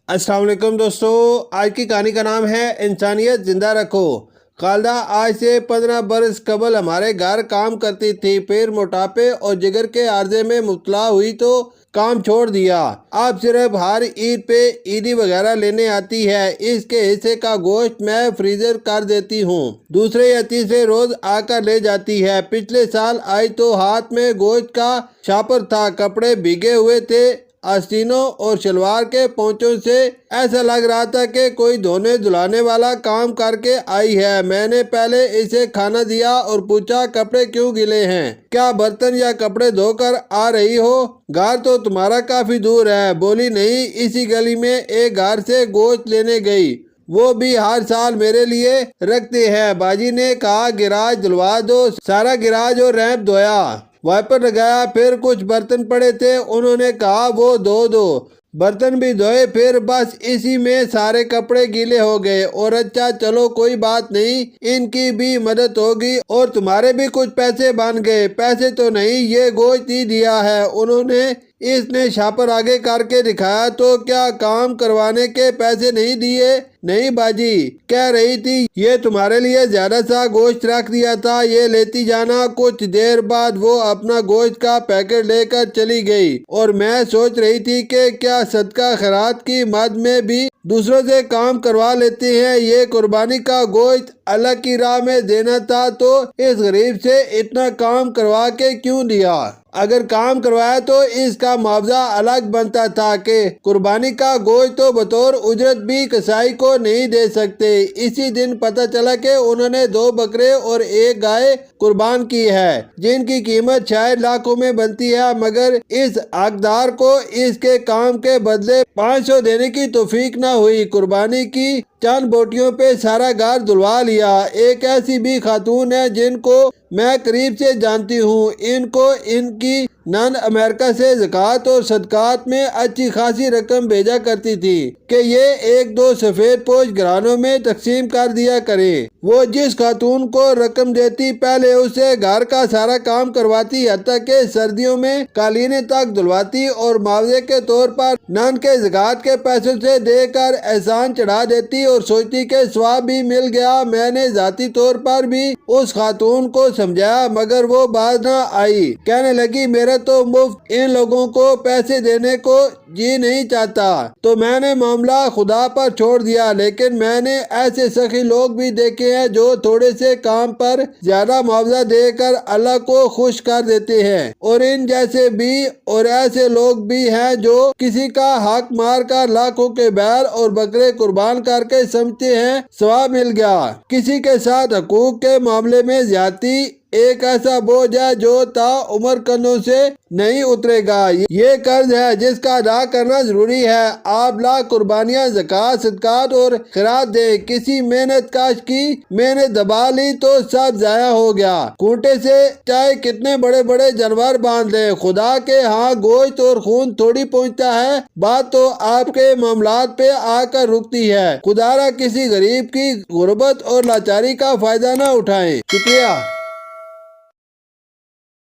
अस्सलाम वालेकुम दोस्तों, आज की कहानी का नाम है इंसानियत जिंदा रखो। खालदा आज से 15 बरस कबल हमारे घर काम करती थी, फिर मोटापे और जिगर के आर्जे में मुब्तला हुई तो काम छोड़ दिया। अब सिर्फ हर ईद पे ईदी वगैरह लेने आती है। इसके हिस्से का गोश्त मैं फ्रीजर कर देती हूँ, दूसरे या तीसरे रोज आकर ले जाती है। पिछले साल आई तो हाथ में गोश्त का छापर था, कपड़े भीगे हुए थे, आस्तीनों और शलवार के पोंचों से ऐसा लग रहा था कि कोई धोने धुलाने वाला काम करके आई है। मैंने पहले इसे खाना दिया और पूछा, कपड़े क्यों गीले हैं? क्या बर्तन या कपड़े धोकर आ रही हो? घर तो तुम्हारा काफी दूर है। बोली, नहीं, इसी गली में एक घर से गोश्त लेने गई, वो भी हर साल मेरे लिए रखते हैं। बाजी ने कहा, गिराज धुलवा दो। सारा गिराज और रैंप धोया, वाइपर लगाया, फिर कुछ बर्तन पड़े थे, उन्होंने कहा वो धो दो। बर्तन भी धोए, फिर बस इसी में सारे कपड़े गीले हो गए। और अच्छा चलो कोई बात नहीं, इनकी भी मदद होगी और तुम्हारे भी कुछ पैसे बन गए। पैसे तो नहीं, ये गोश्त ही दिया है उन्होंने। इसने छापर आगे करके दिखाया। तो क्या काम करवाने के पैसे नहीं दिए? नहीं बाजी, कह रही थी ये तुम्हारे लिए ज्यादा सा गोश्त रख दिया था, ये लेती जाना। कुछ देर बाद वो अपना गोश्त का पैकेट लेकर चली गई और मैं सोच रही थी कि क्या सदका खैरात की मद में भी दूसरों से काम करवा लेते हैं। ये कुर्बानी का गोश्त अल्लाह की राह में देना था, तो इस गरीब से इतना काम करवा के क्यों दिया? अगर काम करवाया तो इसका मुआवजा अलग बनता था कि कुर्बानी का गोश्त तो बतौर उजरत भी कसाई को नहीं दे सकते। इसी दिन पता चला कि उन्होंने 2 बकरे और 1 गाय कुर्बान की है, जिनकी कीमत शायद लाखों में बनती है, मगर इस हकदार को इसके काम के बदले 500 देने की तौफीक न हुई। कुर्बानी की चंद बोटियों पे सारा घर धुलवा लिया। एक ऐसी भी खातून है जिनको मैं करीब से जानती हूँ। इनको इनकी नन अमेरिका से ज़कात और सदकात में अच्छी खासी रकम भेजा करती थी कि ये 1-2 सफ़ेद पोश घरानों में तकसीम कर दिया करे। वो जिस खातून को रकम देती पहले उसे घर का सारा काम करवाती, हत्ता के सर्दियों में कालीने तक धुलवाती और मुआवजे के तौर पर नन के ज़कात के पैसों से देकर एहसान चढ़ा देती और सोचती कि स्वाब भी मिल गया। मैंने जाती तौर पर भी उस खातून को समझाया, मगर वो बात न आई। कहने लगी, मेरा तो मुफ्त इन लोगों को पैसे देने को जी नहीं चाहता, तो मैंने मामला खुदा पर छोड़ दिया। लेकिन मैंने ऐसे सखी लोग भी देखे हैं जो थोड़े से काम पर ज्यादा मुआवजा देकर अल्लाह को खुश कर देते हैं, और इन जैसे भी और ऐसे लोग भी हैं जो किसी का हक मार कर लाखों के बैल और बकरे कुर्बान करके समझते हैं सवाब मिल गया। किसी के साथ हकूक के मामले में ज्यादती एक ऐसा बोझ है जो ता उम्र कंधों से नहीं उतरेगा। ये कर्ज है जिसका अदा करना जरूरी है। आप लाख कुर्बानियां, ज़कात, सदकात और खैरात दे, किसी मेहनत काश की मेहनत दबा ली तो सब जाया हो गया। खूंटे से चाहे कितने बड़े बड़े जानवर बांध ले, खुदा के यहाँ गोश्त और खून थोड़ी पहुँचता है। बात तो आपके मामलात पे आकर रुकती है। खुदारा किसी गरीब की गुर्बत और लाचारी का फायदा न उठाएं। शुक्रिया।